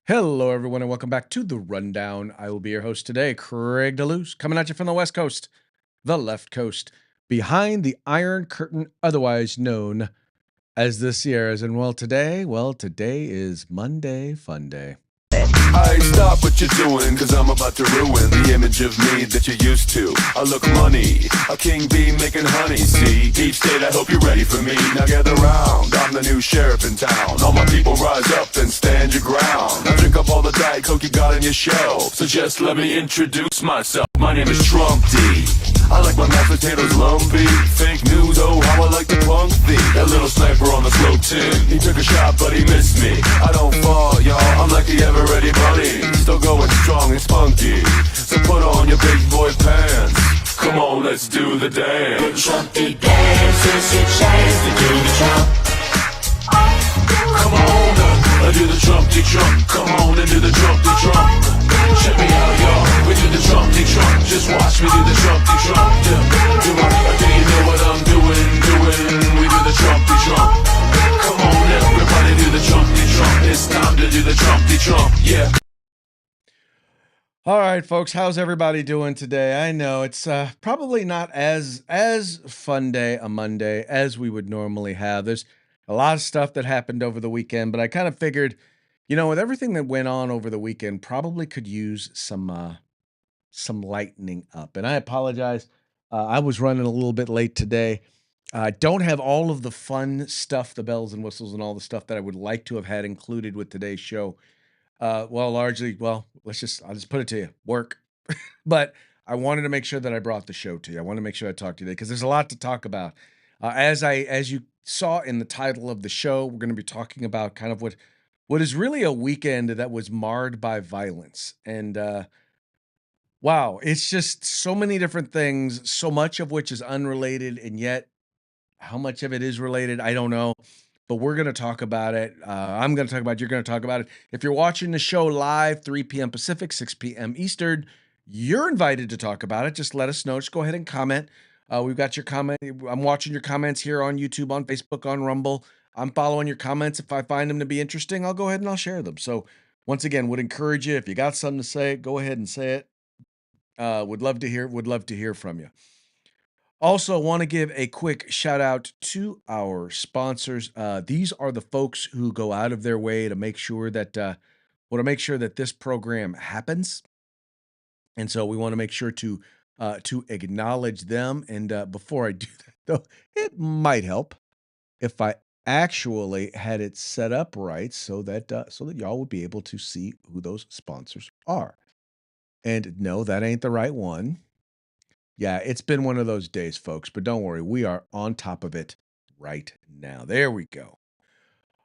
Hello, everyone, and welcome back to the Rundown. I will be your host today, Craig DeLuz, coming at you from the West Coast, the left coast, behind the Iron Curtain, otherwise known as the Sierras. And today is Monday Fun Day. I stop what you're doing, cause I'm about to ruin the image of me that you're used to. I look money, a king bee making honey, see? Deep state, I hope you're ready for me. Now gather round, I'm the new sheriff in town. All my people rise up and stand your ground. Now drink up all the Diet Coke you got on your shelf. So just let me introduce myself. My name is Trump D. I like my mashed potatoes lumpy. Fake news, oh how I like to punk thee. That little sniper on the slope tin. He took a shot but he missed me. I don't fall, y'all, I'm like the ever ready bunny. Still going strong and spunky. So put on your big boy pants. Come on, let's do the dance. The Trumpy dance is your chance to do the Trump. Come on, do the Trumpty Trump. Come on and do the Trumpty Trump. Check me out, y'all. We do the Trumpty Trump. Just watch me do the Trumpty Trump. Do you know what I'm doing? We do the Trumpty Trump. Come on, everybody do the Trumpty Trump. It's time to do the Trumpty Trump. Yeah. All right, folks, how's everybody doing today? I know it's probably not as fun day a Monday as we would normally have. There's a lot of stuff that happened over the weekend, but I kind of figured, with everything that went on over the weekend, probably could use some lightening up. And I apologize. I was running a little bit late today. I don't have all of the fun stuff, the bells and whistles and all the stuff that I would like to have had included with today's show. I'll just put it to you, work. But I wanted to make sure that I brought the show to you. I want to make sure I talk to you today because there's a lot to talk about. As you saw in the title of the show, we're going to be talking about kind of what is really a weekend that was marred by violence. And wow, it's just so many different things, so much of which is unrelated, and yet how much of it is related, I don't know. But we're going to talk about it. I'm going to talk about it. You're going to talk about it. If you're watching the show live, 3 p.m. Pacific, 6 p.m. Eastern, you're invited to talk about it. Just let us know. Just go ahead and comment. We've got your comment. I'm watching your comments here on YouTube, on Facebook, on Rumble. I'm following your comments. If I find them to be interesting, I'll go ahead and I'll share them. So once again, would encourage you, if you got something to say, go ahead and say it. Would love to hear from you. Also, want to give a quick shout out to our sponsors. These are the folks who go out of their way to make sure that this program happens, and so we want to make sure to acknowledge them. And before I do that, though, it might help if I actually had it set up right so that y'all would be able to see who those sponsors are. And no, that ain't the right one. Yeah, it's been one of those days, folks, but don't worry, we are on top of it right now. There we go.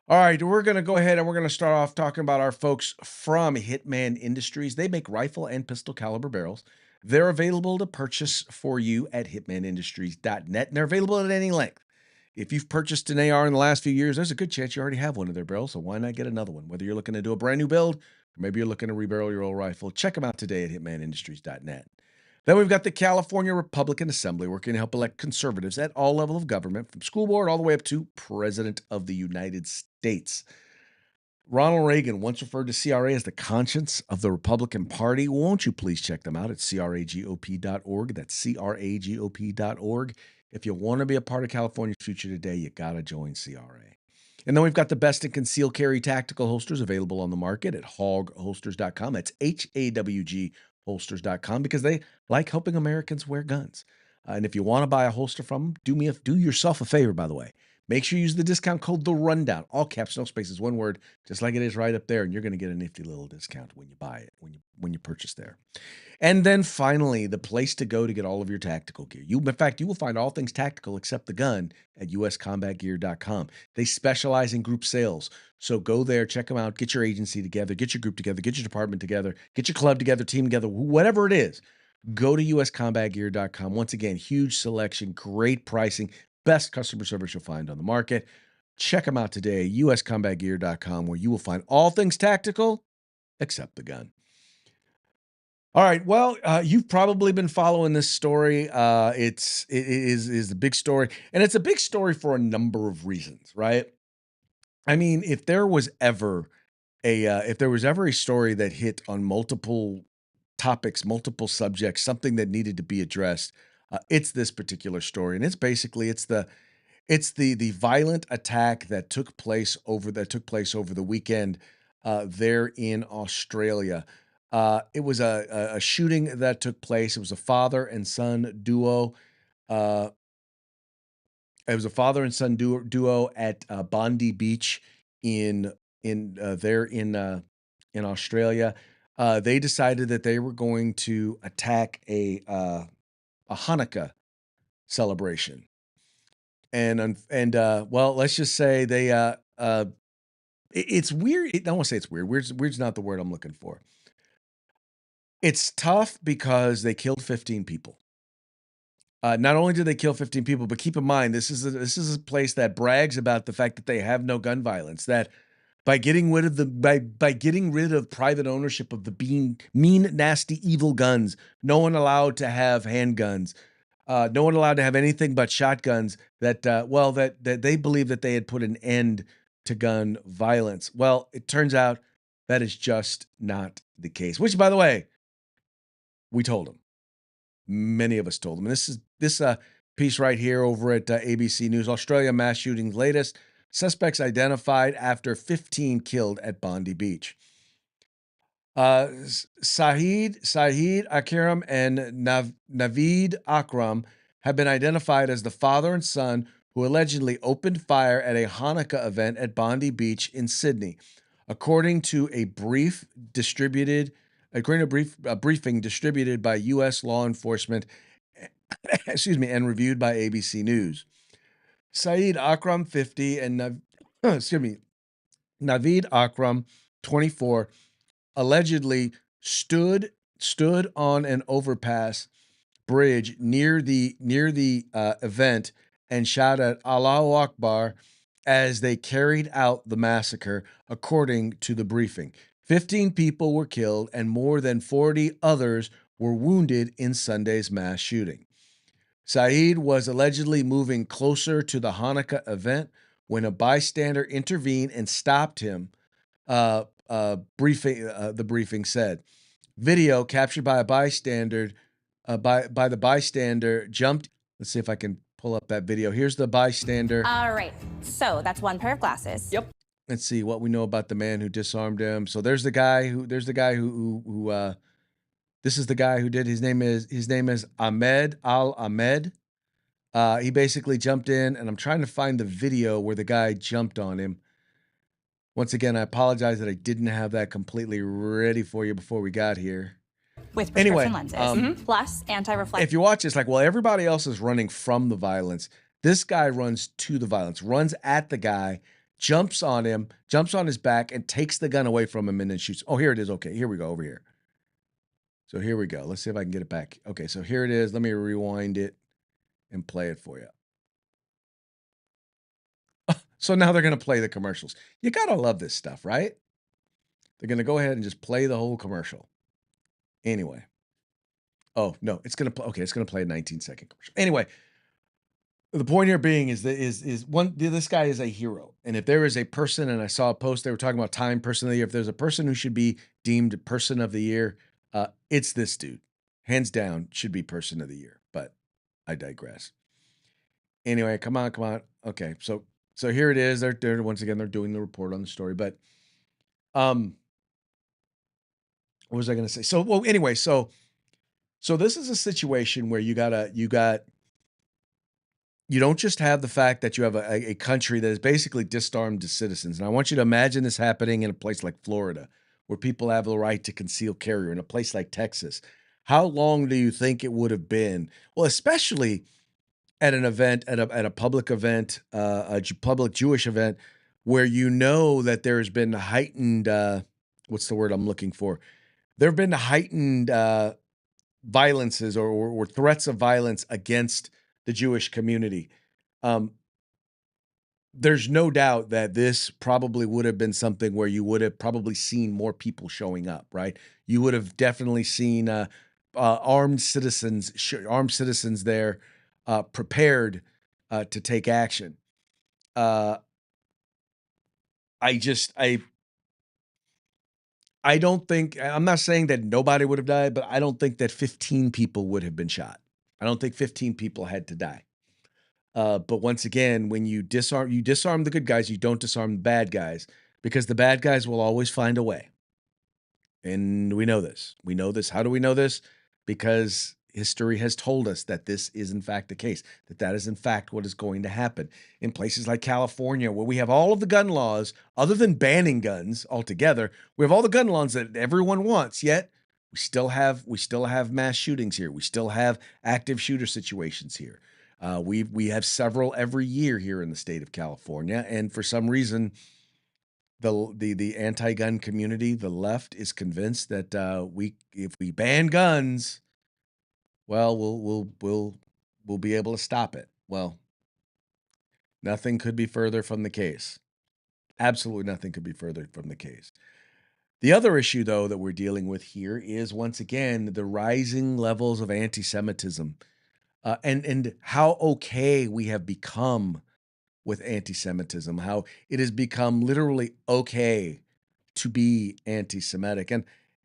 All right, we're going to go ahead and we're going to start off talking about our folks from Hitman Industries. They make rifle and pistol caliber barrels. They're available to purchase for you at hitmanindustries.net, and they're available at any length. If you've purchased an AR in the last few years, there's a good chance you already have one of their barrels, so why not get another one? Whether you're looking to do a brand new build, or maybe you're looking to rebarrel your old rifle, check them out today at hitmanindustries.net. Then we've got the California Republican Assembly working to help elect conservatives at all levels of government, from school board all the way up to President of the United States. Ronald Reagan once referred to CRA as the conscience of the Republican Party. Won't you please check them out at cragop.org? That's cragop.org. If you want to be a part of California's future today, you got to join CRA. And then we've got the best in concealed carry tactical holsters available on the market at hawgholsters.com. That's HAWG holsters.com, because they like helping Americans wear guns. And if you want to buy a holster from them, do yourself a favor, by the way. Make sure you use the discount code The Rundown. All caps, no spaces, one word, just like it is right up there. And you're going to get a nifty little discount when you buy it, when you purchase there. And then finally, the place to go to get all of your tactical gear. You will find all things tactical except the gun at uscombatgear.com. They specialize in group sales. So go there, check them out, get your agency together, get your group together, get your department together, get your club together, team together, whatever it is. Go to uscombatgear.com. Once again, huge selection, great pricing, best customer service you'll find on the market. Check them out today, uscombatgear.com, where you will find all things tactical except the gun. All right. Well, you've probably been following this story. It is a big story, and it's a big story for a number of reasons, right? I mean, if there was ever if there was ever a story that hit on multiple topics, multiple subjects, something that needed to be addressed, it's this particular story, and it's the violent attack that took place over the weekend there in Australia. It was a shooting that took place. It was a father and son duo. Uh, it was a father and son duo at Bondi Beach in in Australia. They decided that they were going to attack a Hanukkah celebration, and well, let's just say it's weird. I don't want to say it's weird. Weird's not the word I'm looking for. It's tough because they killed 15 people. Not only did they kill 15 people, but keep in mind this is a place that brags about the fact that they have no gun violence. That by getting rid of by getting rid of private ownership of the mean, nasty, evil guns, no one allowed to have handguns. No one allowed to have anything but shotguns. That they believe that they had put an end to gun violence. Well, it turns out that is just not the case. Which, by the way, we told them. Many of us told them. And this piece right here over at ABC News. Australia mass shootings latest. Suspects identified after 15 killed at Bondi Beach. Saeed Akram and Naveed Akram have been identified as the father and son who allegedly opened fire at a Hanukkah event at Bondi Beach in Sydney, according to a briefing distributed by U.S. law enforcement, excuse me, and reviewed by ABC News. Saeed Akram, 50, and Naveed Akram, 24, allegedly stood on an overpass bridge near the event and shouted Allahu Akbar as they carried out the massacre, according to the briefing. 15 people were killed and more than 40 others were wounded in Sunday's mass shooting. Saeed was allegedly moving closer to the Hanukkah event when a bystander intervened and stopped him. The briefing said. Video captured by a bystander by the bystander jumped. Let's see if I can pull up that video. Here's the bystander. All right. So that's one pair of glasses. Yep. Let's see what we know about the man who disarmed him. So there's the guy who this is the guy who did. His name is Ahmed Al Ahmed. He basically jumped in, and I'm trying to find the video where the guy jumped on him. Once again, I apologize that I didn't have that completely ready for you before we got here. With prescription Anyway, lenses. Plus anti-reflective. If you watch, it's like, well, everybody else is running from the violence. This guy runs to the violence, runs at the guy, jumps on him, jumps on his back, and takes the gun away from him and then shoots. Oh, here it is. Okay, here we go, over here. So here we go. Let's see if I can get it back. Okay, so here it is. Let me rewind it and play it for you. So now they're going to play the commercials. You got to love this stuff, right? They're going to go ahead and just play the whole commercial. Anyway. Oh, no, it's going to play. Okay, it's going to play a 19-second commercial. Anyway, the point here being is that this guy is a hero. And if there is a person, and I saw a post, they were talking about Time Person of the Year. If there's a person who should be deemed Person of the Year, it's this dude. Hands down, should be Person of the Year. But I digress. Anyway, come on. Okay, so here it is. They're once again, they're doing the report on the story. But what was I going to say? So this is a situation where you don't just have the fact that you have a country that is basically disarmed its citizens. And I want you to imagine this happening in a place like Florida, where people have the right to conceal carry, or in a place like Texas. How long do you think it would have been? Well, especially at an event, at a public event, public Jewish event, where you know that there has been heightened, what's the word I'm looking for? There have been heightened violences or threats of violence against the Jewish community. There's no doubt that this probably would have been something where you would have probably seen more people showing up, right? You would have definitely seen armed citizens there prepared to take action. I don't think I'm not saying that nobody would have died, but I don't think that 15 people would have been shot. I don't think 15 people had to die. But once again, when you disarm the good guys, you don't disarm the bad guys because the bad guys will always find a way. And we know this. We know this. How do we know this? Because history has told us that this is in fact the case, that is in fact what is going to happen. In places like California, where we have all of the gun laws, other than banning guns altogether, we have all the gun laws that everyone wants, yet we still have mass shootings here. We still have active shooter situations here. We have several every year here in the state of California, and for some reason, the anti-gun community, the left, is convinced that if we ban guns, well, we'll be able to stop it. Well, nothing could be further from the case. Absolutely nothing could be further from the case. The other issue, though, that we're dealing with here is once again the rising levels of anti-Semitism, and how okay we have become with anti-Semitism, how it has become literally okay to be anti-Semitic.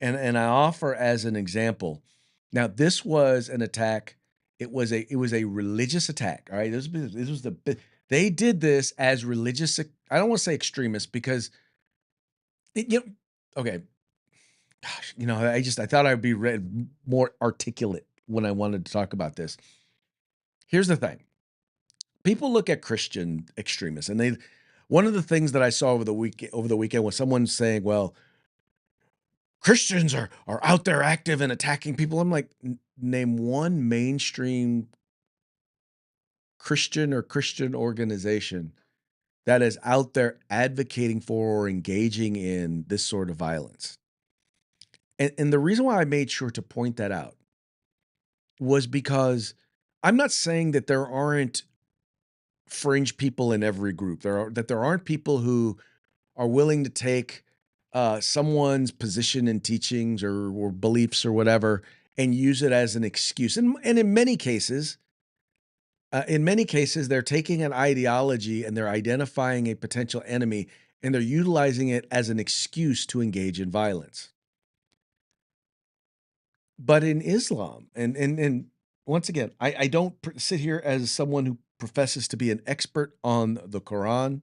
And I offer as an example. Now, this was an attack. It was a religious attack. All right. They did this as religious. I don't want to say extremists because okay. Gosh, I thought I'd be more articulate when I wanted to talk about this. Here's the thing. People look at Christian extremists, and one of the things that I saw over the weekend was someone saying, well, Christians are out there active and attacking people. I'm like, name one mainstream Christian or Christian organization that is out there advocating for or engaging in this sort of violence. And the reason why I made sure to point that out was because I'm not saying that there aren't fringe people in every group. There aren't people who are willing to take someone's position and teachings or beliefs or whatever and use it as an excuse. And in many cases, they're taking an ideology and they're identifying a potential enemy and they're utilizing it as an excuse to engage in violence. But in Islam, and once again, I don't sit here as someone who professes to be an expert on the Quran,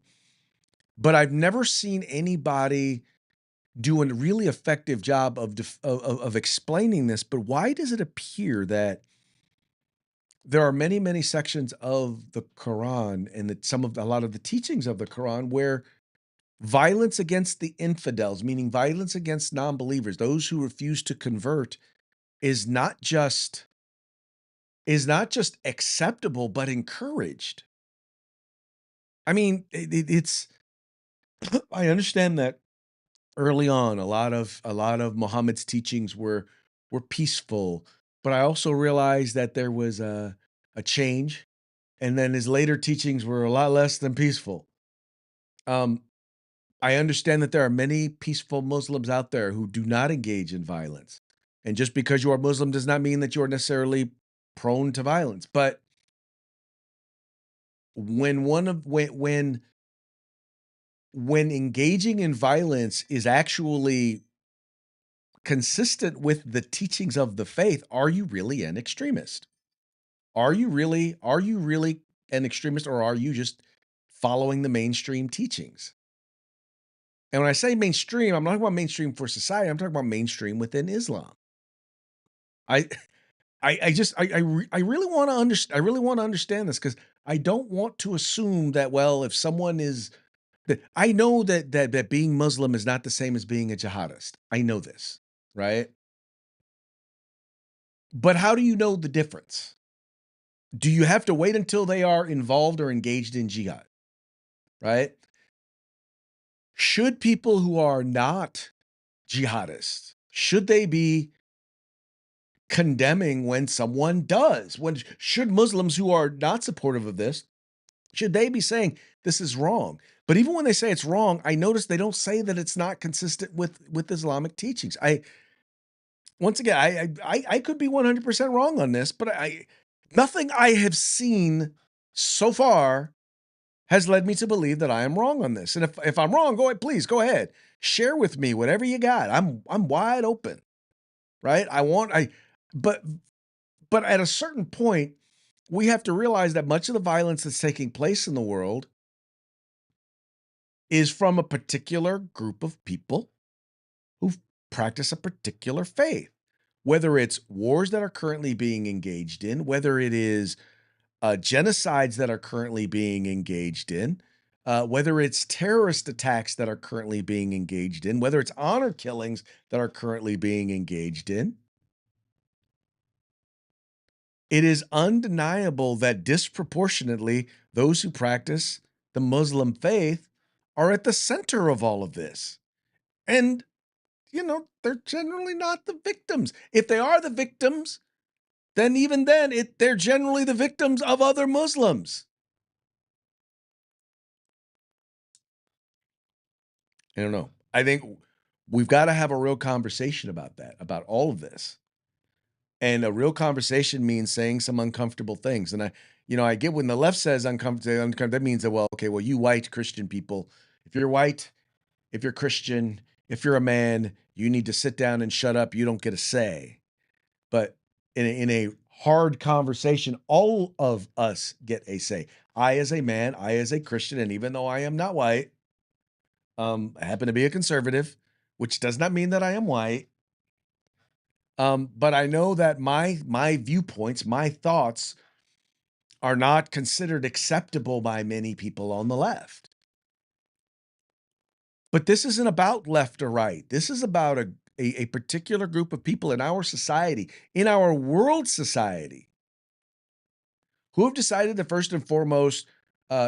but I've never seen anybody do a really effective job of explaining this. But why does it appear that there are many, many sections of the Quran and that a lot of the teachings of the Quran where violence against the infidels, meaning violence against non-believers, those who refuse to convert, is not just acceptable, but encouraged. I mean, it's I understand that early on, a lot of Muhammad's teachings were peaceful, but I also realized that there was a change, and then his later teachings were a lot less than peaceful. I understand that there are many peaceful Muslims out there who do not engage in violence, and just because you are Muslim does not mean that you are necessarily prone to violence. But when engaging in violence is actually consistent with the teachings of the faith, are you really an extremist? Are you really an extremist, or are you just following the mainstream teachings? And when I say mainstream, I'm not talking about mainstream for society. I'm talking about mainstream within Islam. I really want to understand. I really want to understand this because I don't want to assume that, well, if someone is, I know that being Muslim is not the same as being a jihadist. I know this, right? But how do you know the difference? Do you have to wait until they are involved or engaged in jihad, right? Should people who are not jihadists, should they be condemning when someone does? Should Muslims who are not supportive of this, should they be saying this is wrong? But even when they say it's wrong, I notice they don't say that it's not consistent with Islamic teachings. Once again, I could be 100% wrong on this, but nothing I have seen so far has led me to believe that I am wrong on this. And if I'm wrong, please go ahead. Share with me whatever you got. I'm wide open. Right? But at a certain point, we have to realize that much of the violence that's taking place in the world is from a particular group of people who practice a particular faith. Whether it's wars that are currently being engaged in, whether it is genocides that are currently being engaged in, whether it's terrorist attacks that are currently being engaged in, whether it's honor killings that are currently being engaged in, it is undeniable that disproportionately those who practice the Muslim faith are at the center of all of this. And, they're generally not the victims. If they are the victims, then even then, they're generally the victims of other Muslims. I don't know. I think we've got to have a real conversation about that, about all of this. And a real conversation means saying some uncomfortable things. And I get when the left says uncomfortable, that means that, well, okay, well, you white Christian people, if you're white, if you're Christian, if you're a man, you need to sit down and shut up. You don't get a say. But in a hard conversation, all of us get a say. I, as a man, I, as a Christian, and even though I am not white, I happen to be a conservative, which does not mean that I am white. But I know that my viewpoints, my thoughts are not considered acceptable by many people on the left. But this isn't about left or right. This is about a particular group of people in our society, in our world society, who have decided that first and foremost,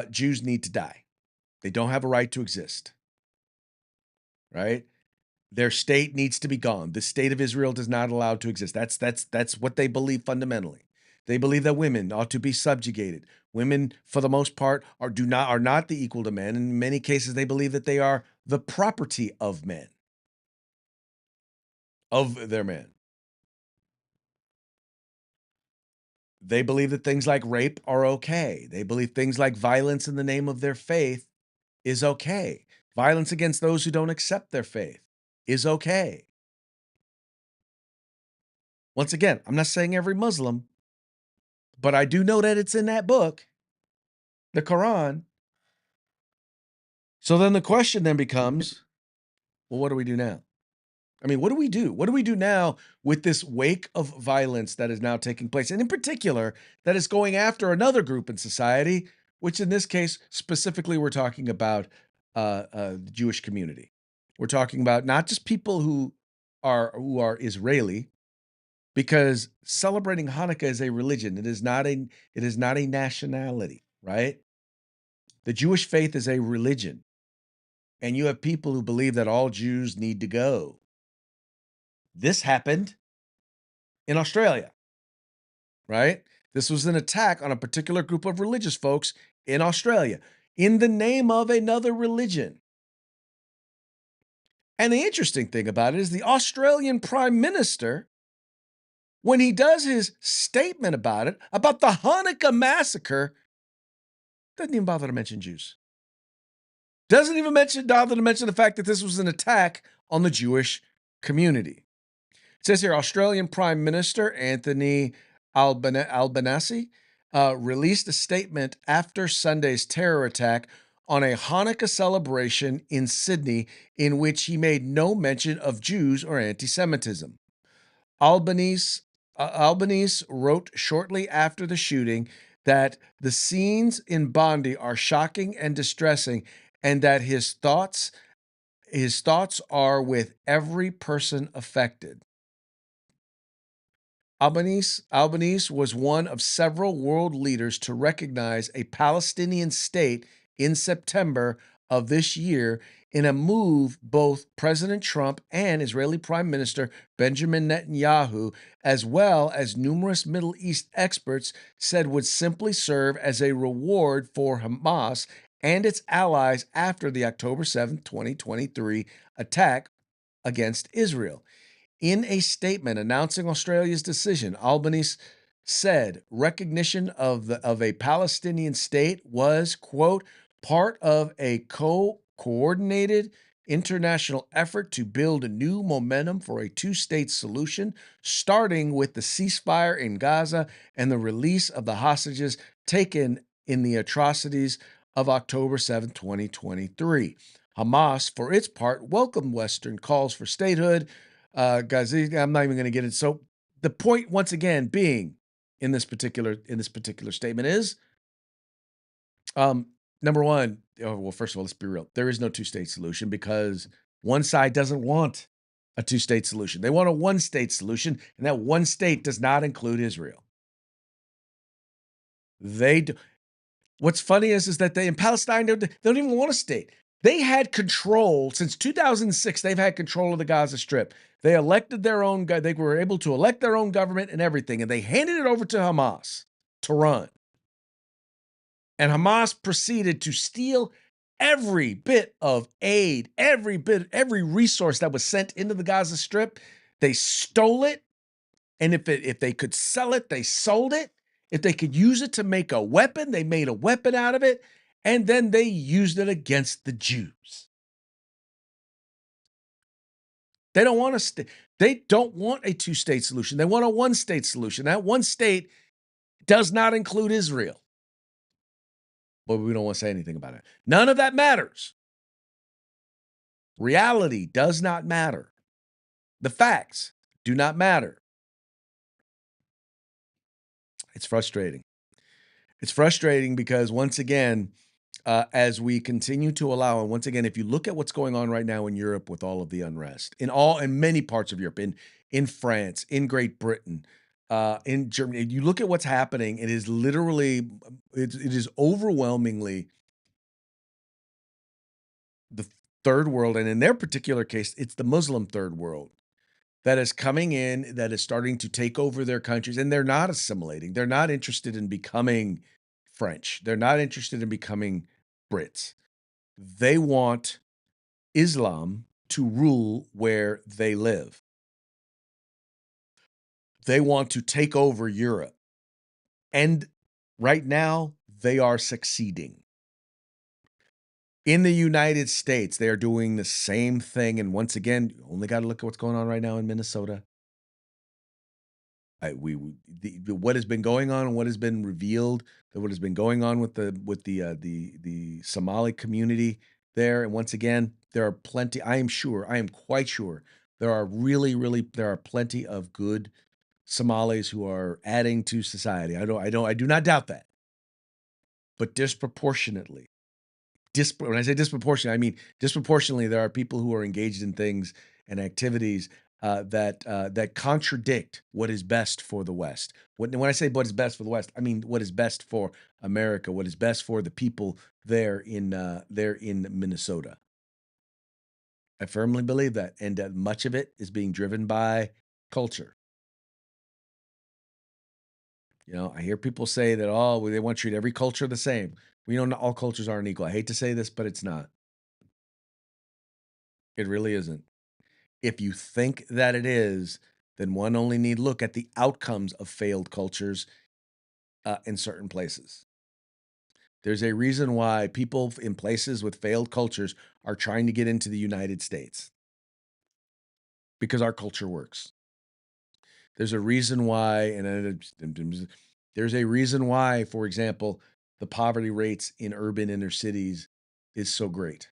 Jews need to die. They don't have a right to exist. Right? Their state needs to be gone. The state of Israel does not allow to exist. That's what they believe fundamentally. They believe that women ought to be subjugated. Women, for the most part, are not the equal to men. In many cases, they believe that they are the property of men, of their men. They believe that things like rape are okay. They believe things like violence in the name of their faith is okay. Violence against those who don't accept their faith is okay. Once again, I'm not saying every Muslim, but I do know that it's in that book, the Quran. So then the question then becomes, well, what do we do now? I mean, what do we do? What do we do now with this wake of violence that is now taking place? And in particular, that is going after another group in society, which in this case, specifically, we're talking about the Jewish community. We're talking about not just people who are Israeli, because celebrating Hanukkah is a religion. It is not a nationality, right? The Jewish faith is a religion. And you have people who believe that all Jews need to go. This happened in Australia, right? This was an attack on a particular group of religious folks in Australia in the name of another religion. And the interesting thing about it is the Australian Prime Minister, when he does his statement about it, about the Hanukkah massacre, doesn't even bother to mention Jews. Doesn't even bother to mention the fact that this was an attack on the Jewish community. It says here, Australian Prime Minister Anthony Albanese released a statement after Sunday's terror attack on a Hanukkah celebration in Sydney in which he made no mention of Jews or anti-Semitism. Albanese wrote shortly after the shooting that the scenes in Bondi are shocking and distressing, and that his thoughts are with every person affected. Albanese was one of several world leaders to recognize a Palestinian state in September of this year, in a move both President Trump and Israeli Prime Minister Benjamin Netanyahu, as well as numerous Middle East experts, said would simply serve as a reward for Hamas and its allies after the October 7th, 2023 attack against Israel. In a statement announcing Australia's decision, Albanese said recognition of a Palestinian state was, quote, part of a coordinated international effort to build a new momentum for a two-state solution, starting with the ceasefire in Gaza and the release of the hostages taken in the atrocities of October 7, 2023. Hamas, for its part, welcomed Western calls for statehood. Guys, I'm not even going to get it. So the point, once again, being in this particular statement is, number one, well, first of all, let's be real. There is no two-state solution because one side doesn't want a two-state solution. They want a one-state solution, and that one state does not include Israel. They do. What's funny is that they in Palestine they don't even want a state. They had control since 2006. They've had control of the Gaza Strip. They elected their own. They were able to elect their own government and everything, and they handed it over to Hamas to run. And Hamas proceeded to steal every bit of aid, every resource that was sent into the Gaza Strip. They stole it, and if they could sell it, they sold it. If they could use it to make a weapon, they made a weapon out of it, and then they used it against the Jews. They don't want they don't want a two-state solution. They want a one-state solution. That one state does not include Israel. But we don't want to say anything about it. None of that matters. Reality does not matter. The facts do not matter. It's frustrating. It's frustrating because, once again, as we continue to allow, and once again, if you look at what's going on right now in Europe with all of the unrest, in many parts of Europe, in France, in Great Britain, in Germany, you look at what's happening, it is literally, it is overwhelmingly the third world, and in their particular case, it's the Muslim third world that is coming in, that is starting to take over their countries, and they're not assimilating. They're not interested in becoming French. They're not interested in becoming Brits. They want Islam to rule where they live. They want to take over Europe. And right now, they are succeeding. In the United States, they are doing the same thing. And once again, you only got to look at what's going on right now in Minnesota. What has been going on and what has been revealed, what has been going on with the Somali community there. And once again, there are plenty. I am quite sure there are there are plenty of good Somalis who are adding to society. I do not doubt that. But disproportionately, when I say disproportionately, I mean disproportionately, there are people who are engaged in things and activities that contradict what is best for the West. When I say what is best for the West, I mean what is best for America, what is best for the people there in Minnesota. I firmly believe that, and much of it is being driven by culture. You know, I hear people say that, oh, they want to treat every culture the same. We know not all cultures aren't equal. I hate to say this, but it's not. It really isn't. If you think that it is, then one only need look at the outcomes of failed cultures in certain places. There's a reason why people in places with failed cultures are trying to get into the United States, because our culture works. There's a reason why, and there's a reason why, for example, the poverty rates in urban inner cities is so great,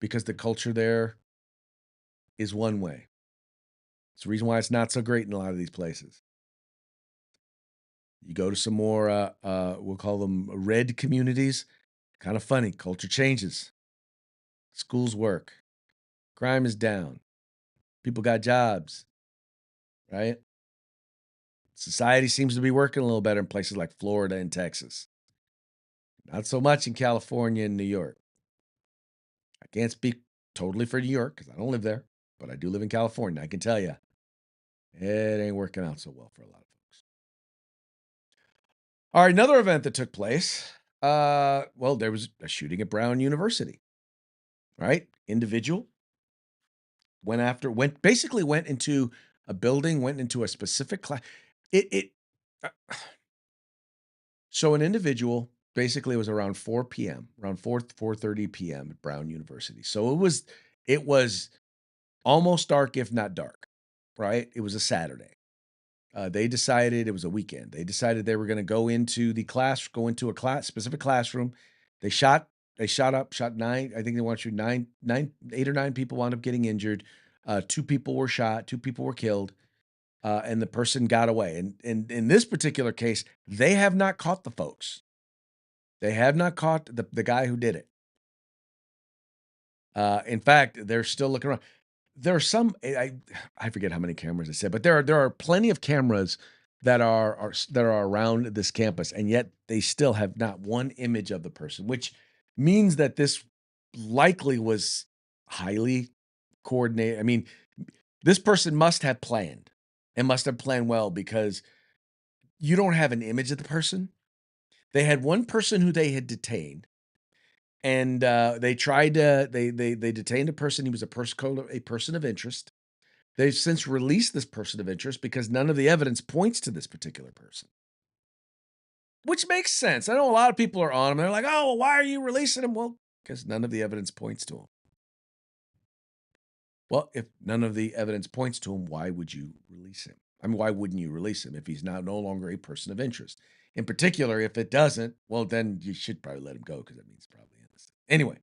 because the culture there is one way. It's the reason why it's not so great in a lot of these places. You go to some more, we'll call them red communities, kind of funny. Culture changes. Schools work. Crime is down. People got jobs, right? Society seems to be working a little better in places like Florida and Texas. Not so much in California and New York. I can't speak totally for New York because I don't live there, but I do live in California. I can tell you, it ain't working out so well for a lot of folks. All right, another event that took place. Well, there was a shooting at Brown University. Right? Individual basically went into a building, went into a specific class. So an individual basically it was around 4 p.m., around 4:30 p.m. at Brown University. So it was almost dark, if not dark, right? It was a Saturday. They decided it was a weekend. They decided they were going to go into a specific classroom. They shot, they shot up, shot nine. I think they want to shoot eight or nine people wound up getting injured. Two people were shot, two people were killed, and the person got away. And in this particular case, they have not caught the folks. They have not caught the guy who did it. In fact, they're still looking around. There are some I forget how many cameras I said, but there are plenty of cameras that are around this campus, and yet they still have not one image of the person, which means that this likely was highly coordinated. I mean, this person must have planned and must have planned well because you don't have an image of the person. They had one person who they had detained, and they tried to they detained a person. He was a person of interest. They've since released this person of interest because none of the evidence points to this particular person, which makes sense. I know a lot of people are on him. They're like, "Oh, well, why are you releasing him?" Well, because none of the evidence points to him. Well, if none of the evidence points to him, why would you release him? I mean, why wouldn't you release him if he's now no longer a person of interest? In particular, if it doesn't, well, then you should probably let him go because that means he's probably innocent. Anyway,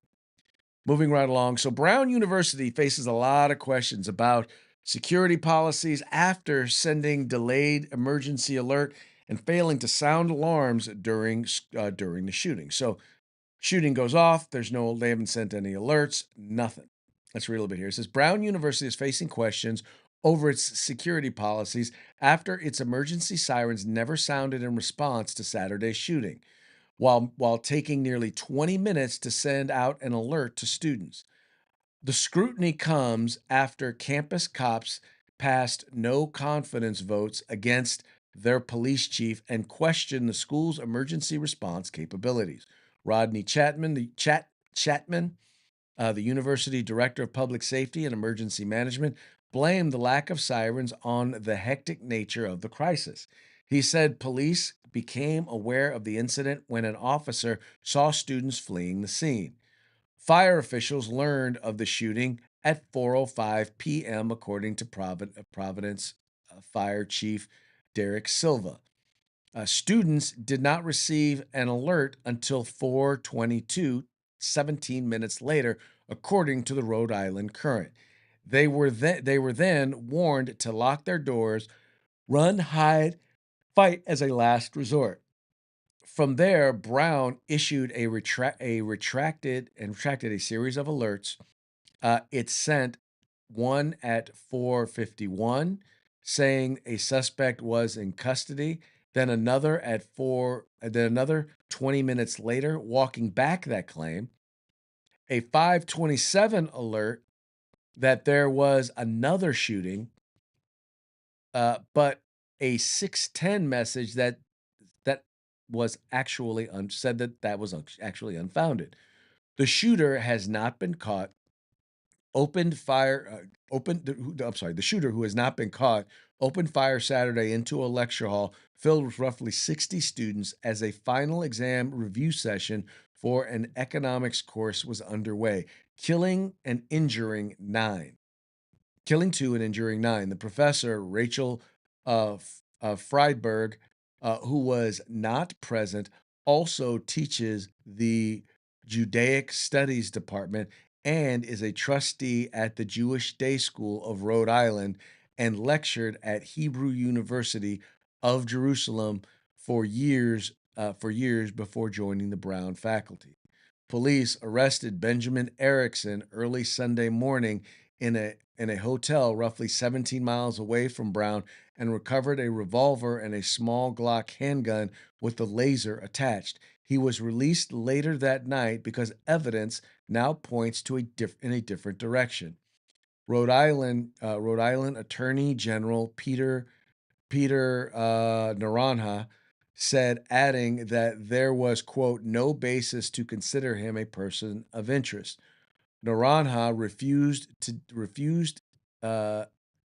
moving right along. So Brown University faces a lot of questions about security policies after sending delayed emergency alert and failing to sound alarms during the shooting. So shooting goes off. They haven't sent any alerts, nothing. Let's read a little bit here. It says Brown University is facing questions over its security policies after its emergency sirens never sounded in response to Saturday's shooting, while taking nearly 20 minutes to send out an alert to students. The scrutiny comes after campus cops passed no confidence votes against their police chief and questioned the school's emergency response capabilities. Rodney Chatman, the university director of public safety and emergency management, blamed the lack of sirens on the hectic nature of the crisis. He said police became aware of the incident when an officer saw students fleeing the scene. Fire officials learned of the shooting at 4:05 p.m., according to Providence Fire Chief Derek Silva. Students did not receive an alert until 4:22, 17 minutes later, according to the Rhode Island Current. They were then warned to lock their doors, run, hide, fight as a last resort. From there, Brown issued retracted a series of alerts. It sent one at 4:51, saying a suspect was in custody. Then another 20 minutes later, walking back that claim. A 5:27 alert that there was another shooting, but a 6:10 message that was actually said that was actually unfounded. The shooter has not been caught. Opened fire. I'm sorry. The shooter, who has not been caught, opened fire Saturday into a lecture hall filled with roughly 60 students as a final exam review session for an economics course was underway, killing two and injuring nine. The professor, Rachel Friedberg, who was not present, also teaches the Judaic Studies Department and is a trustee at the Jewish Day School of Rhode Island and lectured at Hebrew University of Jerusalem for years before joining the Brown faculty. Police arrested Benjamin Erickson early Sunday morning in a hotel roughly 17 miles away from Brown and recovered a revolver and a small Glock handgun with a laser attached. He was released later that night because evidence now points in a different direction. Rhode Island Attorney General Peter Naranja said, adding that there was, quote, no basis to consider him a person of interest. Naranja refused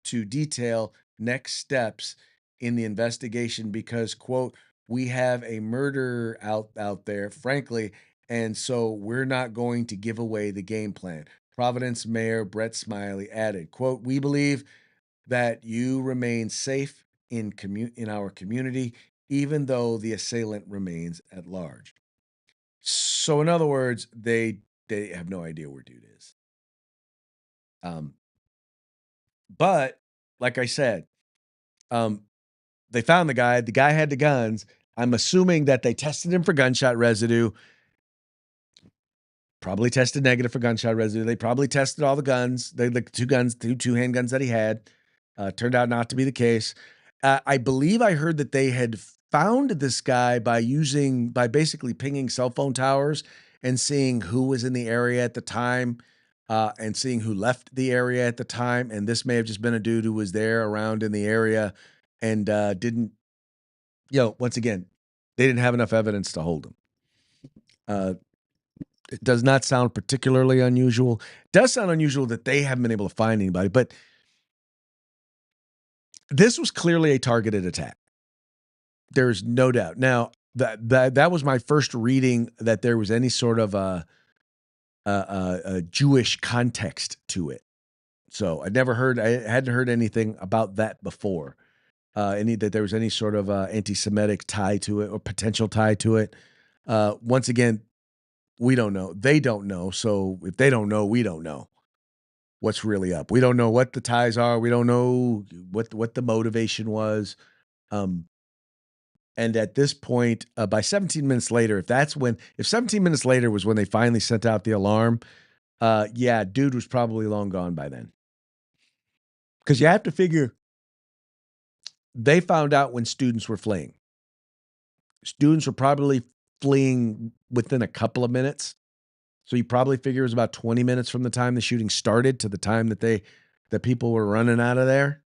to detail next steps in the investigation because, quote, we have a murder out there, frankly, and so we're not going to give away the game plan. Providence Mayor Brett Smiley added, quote, "We believe that you remain safe in our community, even though the assailant remains at large." So, in other words, they have no idea where dude is. Um, but like I said, um, they found the guy. The guy had the guns. I'm assuming that they tested him for gunshot residue. Probably tested negative for gunshot residue. They probably tested all the guns, the two guns, two handguns that he had. Turned out not to be the case. I believe I heard that they had found this guy by basically pinging cell phone towers and seeing who was in the area at the time, and seeing who left the area at the time. And this may have just been a dude who was there around in the area and didn't, once again, they didn't have enough evidence to hold him. It does not sound particularly unusual. It does sound unusual that they haven't been able to find anybody, but this was clearly a targeted attack. There's no doubt. Now, that was my first reading that there was any sort of a Jewish context to it. So I hadn't heard anything about that before. That there was any sort of anti-Semitic tie to it or potential tie to it. Once again, we don't know. They don't know. So if they don't know, we don't know what's really up. We don't know what the ties are. We don't know what the motivation was. And at this point, by 17 minutes later, if 17 minutes later was when they finally sent out the alarm, dude was probably long gone by then. Because you have to figure they found out when students were fleeing. Students were probably fleeing within a couple of minutes. So you probably figure it was about 20 minutes from the time the shooting started to the time that people were running out of there.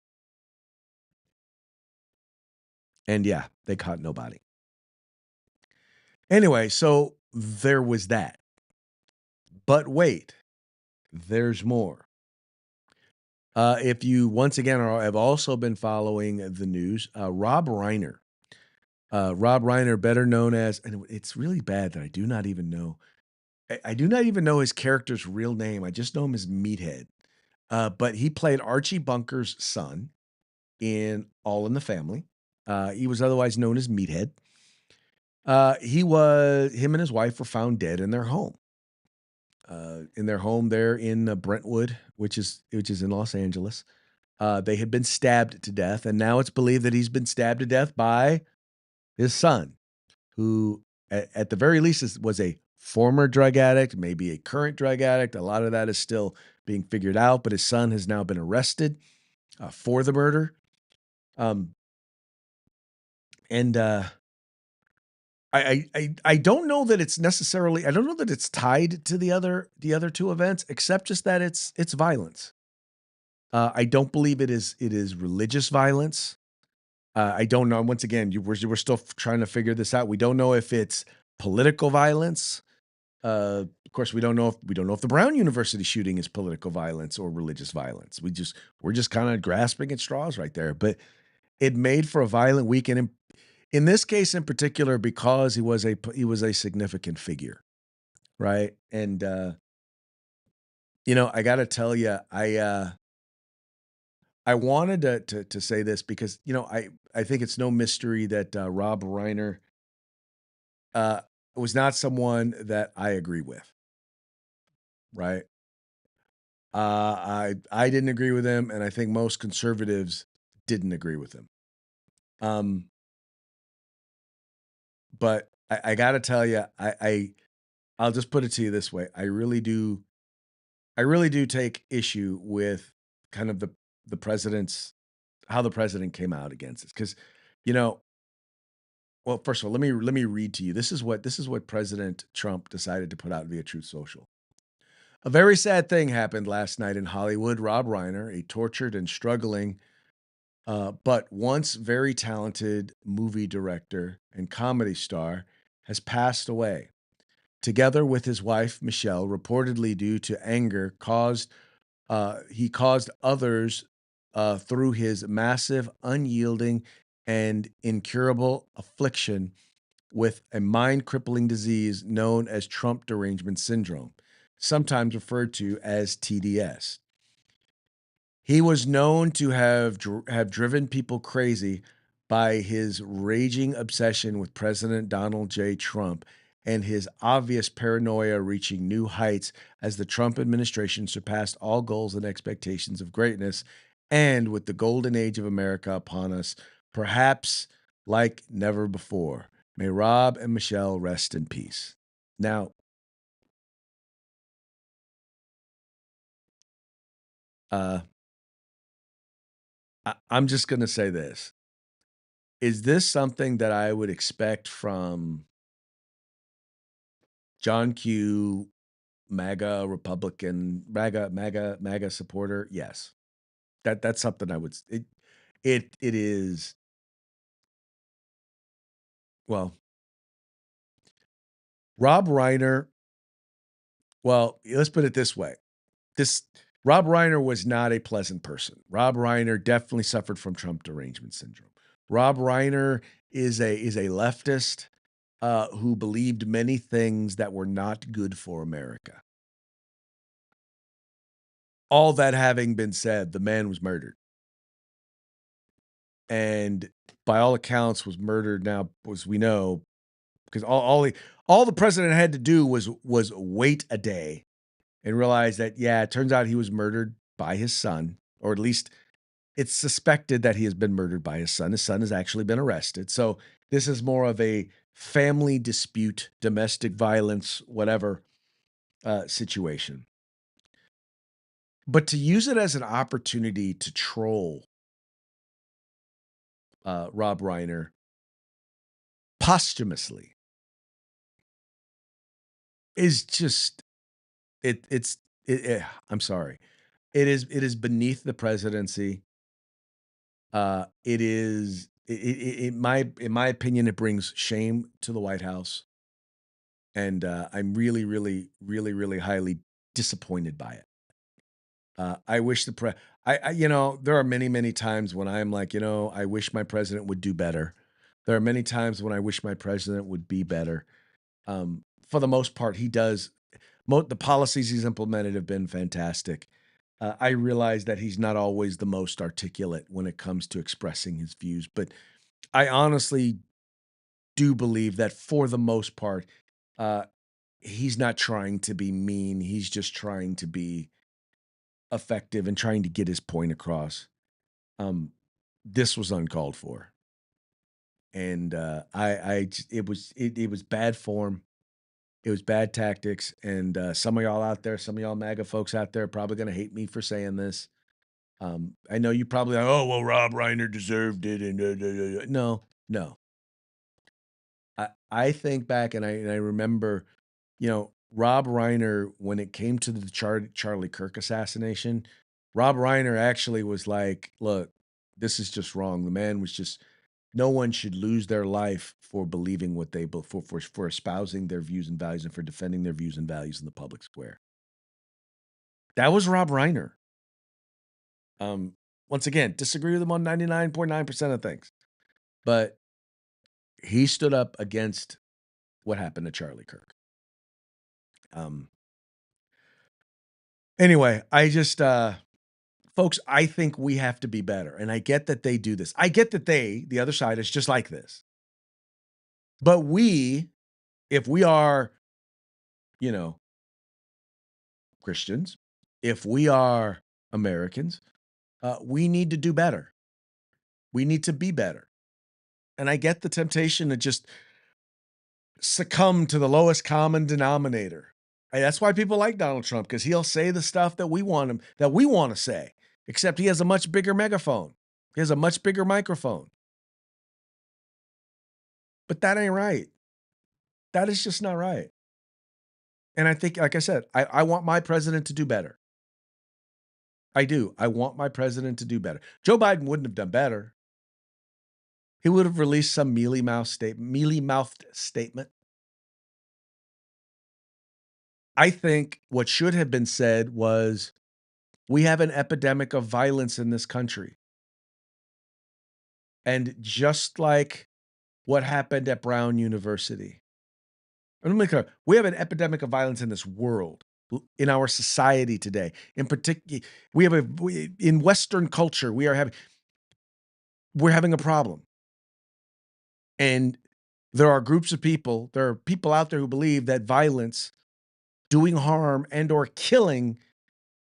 And yeah, they caught nobody. Anyway, so there was that. But wait, there's more. If you once again have also been following the news, Rob Reiner. Rob Reiner, better known as, and it's really bad that I do not even know. I do not even know his character's real name. I just know him as Meathead. But he played Archie Bunker's son in All in the Family. He was otherwise known as Meathead. Him and his wife were found dead in their home. There in Brentwood, which is in Los Angeles. They had been stabbed to death, and now it's believed that he's been stabbed to death by his son, who at the very least was a former drug addict, maybe a current drug addict. A lot of that is still being figured out, but his son has now been arrested for the murder. I don't know that it's necessarily, I don't know that it's tied to the other two events, except just that it's violence. I don't believe it is religious violence. I don't know. Once again, we're still trying to figure this out. We don't know if it's political violence. Of course, we don't know if the Brown University shooting is political violence or religious violence. We're just kind of grasping at straws right there. But it made for a violent weekend. In this case, in particular, because he was a significant figure, right? And I got to tell you, I wanted to say this because I think it's no mystery that Rob Reiner was not someone that I agree with, right? I didn't agree with him, and I think most conservatives didn't agree with him. But I got to tell you, I'll just put it to you this way: I really do take issue with kind of the president's how the president came out against it, because well, first of all, let me read to you. This is what President Trump decided to put out via Truth Social. A very sad thing happened last night in Hollywood. Rob Reiner, a tortured and struggling, but once very talented movie director and comedy star, has passed away. Together with his wife, Michelle, reportedly due to anger he caused others through his massive, unyielding, and incurable affliction with a mind crippling disease known as Trump derangement syndrome, sometimes referred to as TDS. He was known to have driven people crazy by his raging obsession with President Donald J. Trump and his obvious paranoia reaching new heights as the Trump administration surpassed all goals and expectations of greatness, and with the golden age of America upon us, perhaps like never before. May Rob and Michelle rest in peace. Now, I'm just going to say this. Is this something that I would expect from John Q, MAGA Republican, MAGA supporter? Yes. That's something I would it is well, Rob Reiner, well, let's put it this way. This Rob Reiner was not a pleasant person. Rob Reiner definitely suffered from Trump derangement syndrome. Rob Reiner is a leftist who believed many things that were not good for America. All that having been said, the man was murdered. And by all accounts was murdered now, as we know, because all the president had to do was wait a day and realize that, yeah, it turns out he was murdered by his son, or at least it's suspected that he has been murdered by his son. His son has actually been arrested. So this is more of a family dispute, domestic violence, whatever situation. But to use it as an opportunity to troll Rob Reiner posthumously is just I'm sorry. It is beneath the presidency. It is in my opinion, it brings shame to the White House, and I'm really, really, really, really highly disappointed by it. I wish there are many, many times when I'm like, I wish my president would do better. There are many times when I wish my president would be better. For the most part, he does. The policies he's implemented have been fantastic. I realize that he's not always the most articulate when it comes to expressing his views, but I honestly do believe that for the most part, uh, he's not trying to be mean. He's just trying to be effective and trying to get his point across. This was uncalled for, and it was bad form. It was bad tactics, and some of y'all out there, some of y'all MAGA folks out there, are probably going to hate me for saying this. I know you probably like, oh well, Rob Reiner deserved it, and no. I think back and I remember, Rob Reiner when it came to the Charlie Kirk assassination. Rob Reiner actually was like, look, this is just wrong. The man was just no one should lose their life for believing what they for espousing their views and values and for defending their views and values in the public square. That was Rob Reiner. Once again, disagree with him on 99.9% of things, but he stood up against what happened to Charlie Kirk. Anyway, I just folks, I think we have to be better. And I get that they do this. I get that the other side is just like this. But if we are, Christians, if we are Americans, we need to do better. We need to be better. And I get the temptation to just succumb to the lowest common denominator. And that's why people like Donald Trump, because he'll say the stuff that we want to say, except he has a much bigger megaphone. He has a much bigger microphone. But that ain't right. That is just not right. And I think, like I said, I want my president to do better. I do. I want my president to do better. Joe Biden wouldn't have done better. He would have released some mealy-mouthed statement. I think what should have been said was, we have an epidemic of violence in this country. And just like what happened at Brown University, and we have an epidemic of violence in this world, in our society today. In particular, in Western culture, we're having a problem. And there are groups of people, there are people out there who believe that violence, doing harm and or killing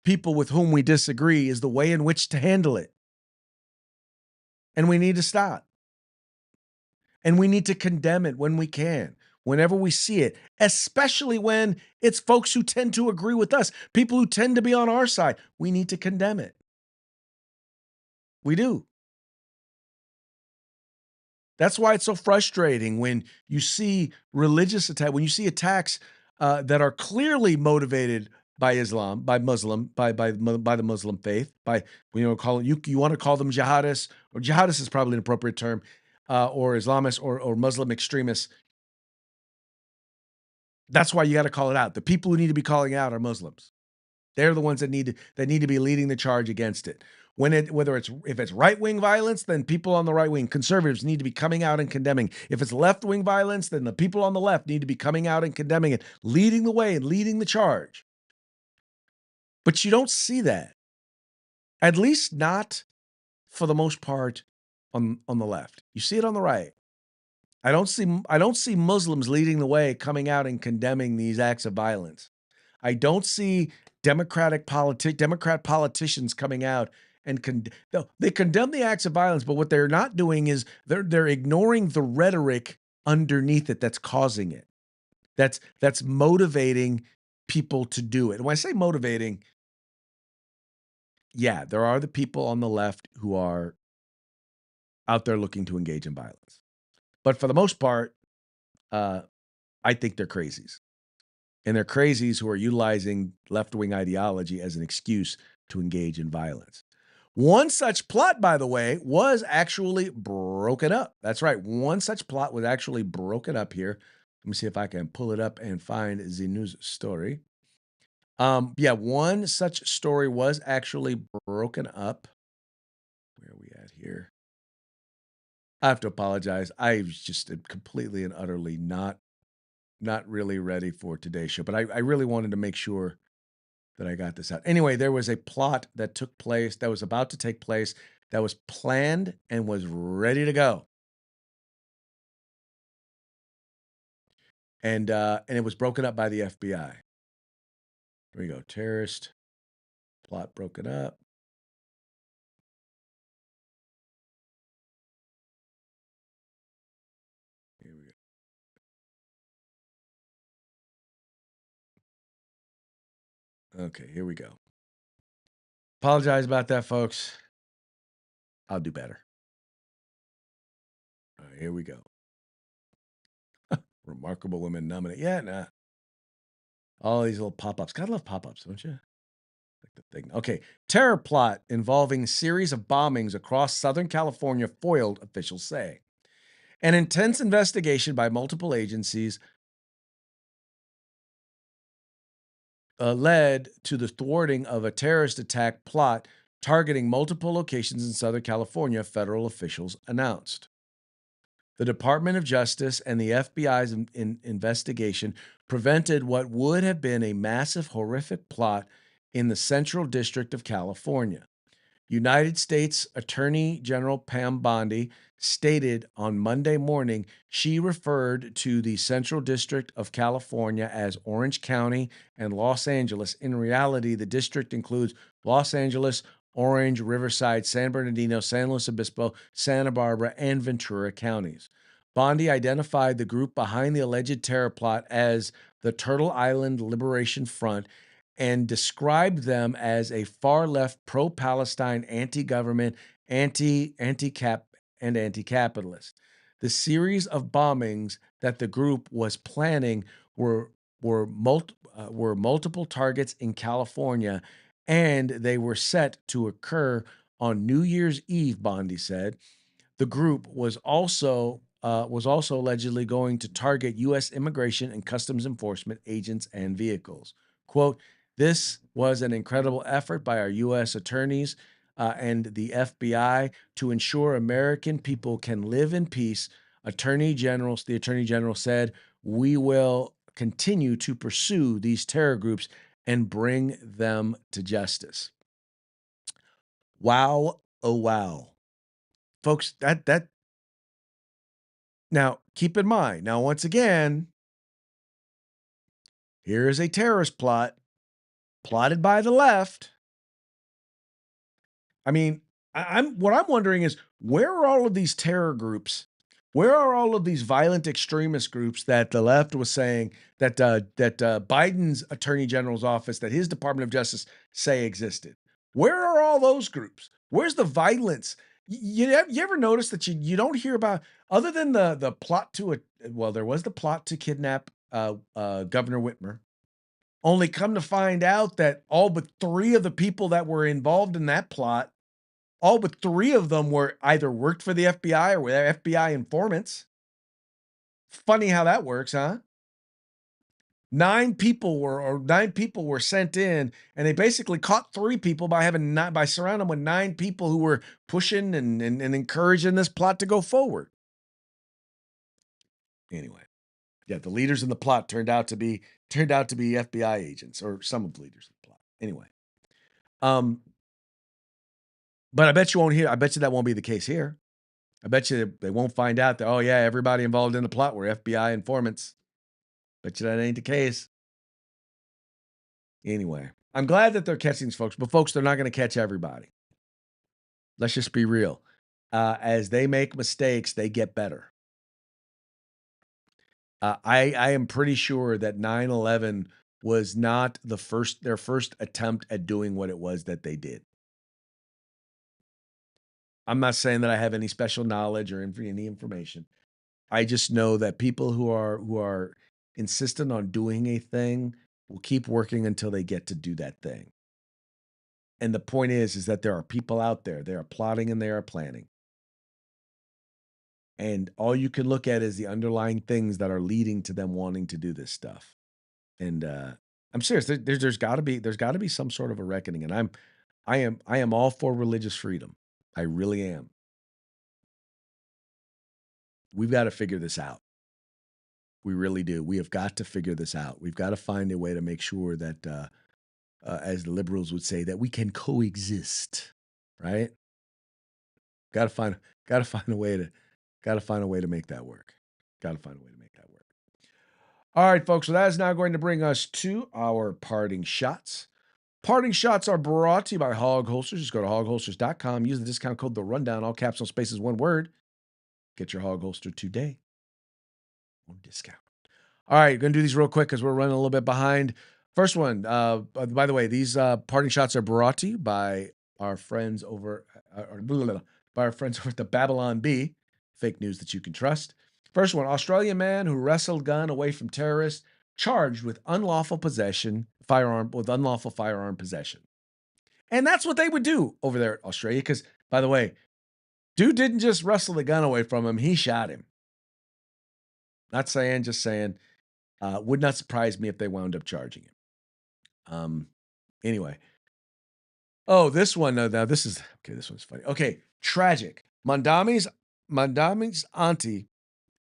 people with whom we disagree is the way in which to handle it. And we need to stop. And we need to condemn it when we can, whenever we see it, especially when it's folks who tend to agree with us, people who tend to be on our side. We need to condemn it. We do. That's why it's so frustrating when you see religious attack, when you see attacks that are clearly motivated by Islam, by the Muslim faith, by you want to call them jihadists, or jihadists is probably an appropriate term, or Islamists or Muslim extremists. That's why you got to call it out. The people who need to be calling out are Muslims. They're the ones that need to be leading the charge against it. If it's right-wing violence, then people on the right wing, conservatives, need to be coming out and condemning. If it's left-wing violence, then the people on the left need to be coming out and condemning it, leading the way and leading the charge. But you don't see that. At least not for the most part on the left. You see it on the right. I don't see Muslims leading the way, coming out and condemning these acts of violence. I don't see Democrat politicians coming out and they condemn the acts of violence, but what they're not doing is they're ignoring the rhetoric underneath it that's causing it. That's motivating people to do it. And when I say motivating, yeah, there are the people on the left who are out there looking to engage in violence. But for the most part, I think they're crazies. And they're crazies who are utilizing left-wing ideology as an excuse to engage in violence. One such plot, by the way, was actually broken up. That's right. One such plot was actually broken up here. Let me see if I can pull it up and find the news story. One such story was actually broken up. Where are we at here? I have to apologize. I was just completely and utterly not really ready for today's show, but I really wanted to make sure that I got this out. Anyway, there was a plot that took place, that was about to take place, that was planned and was ready to go. And it was broken up by the FBI. Here we go. Terrorist plot broken up. Here we go. Okay, here we go. Apologize about that, folks. I'll do better. All right, here we go. Remarkable women nominated. Yeah, nah. All these little pop-ups. Gotta love pop-ups, don't you? Like the thing. Okay. Terror plot involving series of bombings across Southern California foiled, officials say. An intense investigation by multiple agencies led to the thwarting of a terrorist attack plot targeting multiple locations in Southern California, federal officials announced. The Department of Justice and the FBI's investigation prevented what would have been a massive, horrific plot in the Central District of California. United States Attorney General Pam Bondi stated on Monday morning she referred to the Central District of California as Orange County and Los Angeles. In reality, the district includes Los Angeles, Orange, Riverside, San Bernardino, San Luis Obispo, Santa Barbara, and Ventura counties. Bondi identified the group behind the alleged terror plot as the Turtle Island Liberation Front and described them as a far-left, pro-Palestine, anti-government, anti-capitalist. The series of bombings that the group was planning were multiple targets in California, and they were set to occur on New Year's Eve, Bondi said. The group was also allegedly going to target U.S. Immigration and Customs Enforcement agents and vehicles. Quote, "This was an incredible effort by our U.S. attorneys and the FBI to ensure American people can live in peace. The Attorney General said, we will continue to pursue these terror groups and bring them to justice. Wow, oh wow. Folks, that now keep in mind, now once again, here is a terrorist plot plotted by the left. I mean, what I'm wondering is, where are all of these terror groups? Where are all of these violent extremist groups that the left was saying that Biden's Attorney General's office, that his Department of Justice say existed? Where are all those groups? Where's the violence? You ever notice that you don't hear about, other than the plot to there was the plot to kidnap Governor Whitmer. Only come to find out that all but 3 of the people that were involved in that plot, all but 3 of them were either worked for the FBI or were FBI informants. Funny how that works, huh? 9 people were sent in, and they basically caught 3 people by surrounding them with 9 people who were pushing and encouraging this plot to go forward. Anyway, yeah, the leaders in the plot turned out to be FBI agents, or some of the leaders of the plot. Anyway, but I bet you that won't be the case here. I bet you they won't find out that, oh yeah, everybody involved in the plot were FBI informants. Bet you that ain't the case. Anyway, I'm glad that they're catching these folks, but folks, they're not going to catch everybody. Let's just be real. As they make mistakes, they get better. I am pretty sure that 9/11 was not their first attempt at doing what it was that they did. I'm not saying that I have any special knowledge or any information. I just know that people who are insistent on doing a thing will keep working until they get to do that thing. And the point is that there are people out there, they are plotting and they are planning. And all you can look at is the underlying things that are leading to them wanting to do this stuff. And I'm serious. There's got to be some sort of a reckoning. And I am all for religious freedom. I really am. We've got to figure this out. We really do. We have got to figure this out. We've got to find a way to make sure that, as the liberals would say, that we can coexist. Right? Got to find a way to make that work. Got to find a way to make that work. All right, folks. So that is now going to bring us to our parting shots. Parting shots are brought to you by Hog Holsters. Just go to hogholsters.com. Use the discount code The Rundown. All caps, no spaces, one word. Get your Hog Holster today. On discount. All right, going to do these real quick because we're running a little bit behind. First one. By the way, these parting shots are brought to you by our friends over at the Babylon Bee. Fake news that you can trust. First one, Australian man who wrestled gun away from terrorists, charged with unlawful firearm possession. And that's what they would do over there at Australia, because, by the way, dude didn't just wrestle the gun away from him, he shot him. Not saying, just saying. Would not surprise me if they wound up charging him. Anyway. Oh, this one, this one's funny. Okay, tragic. Mandami's auntie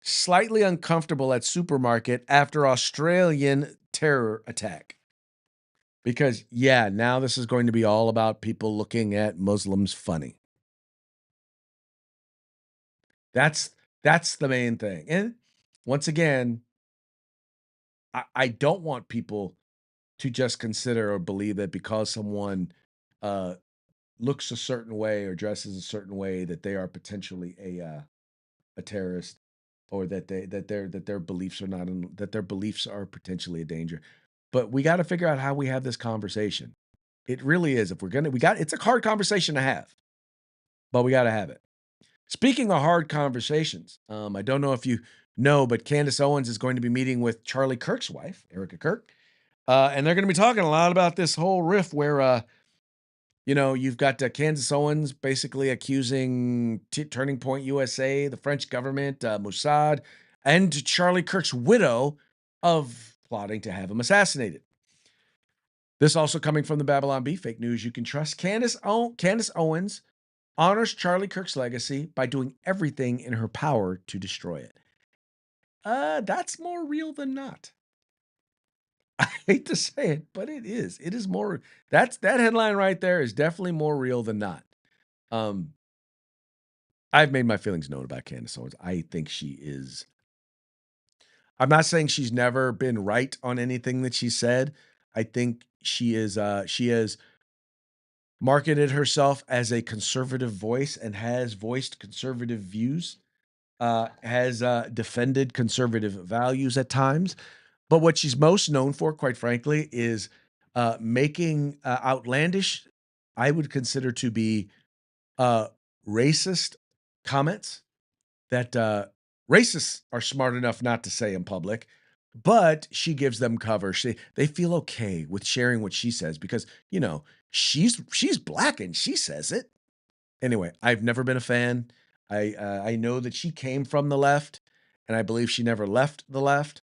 slightly uncomfortable at supermarket after Australian terror attack. Because, yeah, now this is going to be all about people looking at Muslims funny. That's the main thing. And once again, I don't want people to just consider or believe that because someone looks a certain way or dresses a certain way that they are potentially a terrorist, or that their beliefs are potentially a danger. But we got to figure out how we have this conversation. It really is. If it's a hard conversation to have, but we got to have it. Speaking of hard conversations, I don't know if you know, but Candace Owens is going to be meeting with Charlie Kirk's wife, Erica Kirk. And they're going to be talking a lot about this whole riff where, you've got Candace Owens basically accusing Turning Point USA, the French government, Mossad, and Charlie Kirk's widow of plotting to have him assassinated. This also coming from the Babylon Bee fake news. You can trust Candace Owens honors Charlie Kirk's legacy by doing everything in her power to destroy it. That's more real than not. I hate to say it, but it is. It is more. That headline right there is definitely more real than not. I've made my feelings known about Candace Owens. I think she is. I'm not saying she's never been right on anything that she said. I think she is. She has marketed herself as a conservative voice and has voiced conservative views. Has defended conservative values at times. But what she's most known for, quite frankly, is making outlandish, I would consider to be racist comments that racists are smart enough not to say in public, but she gives them cover. They feel okay with sharing what she says because, you know, she's black and she says it. Anyway, I've never been a fan. I know that she came from the left, and I believe she never left the left.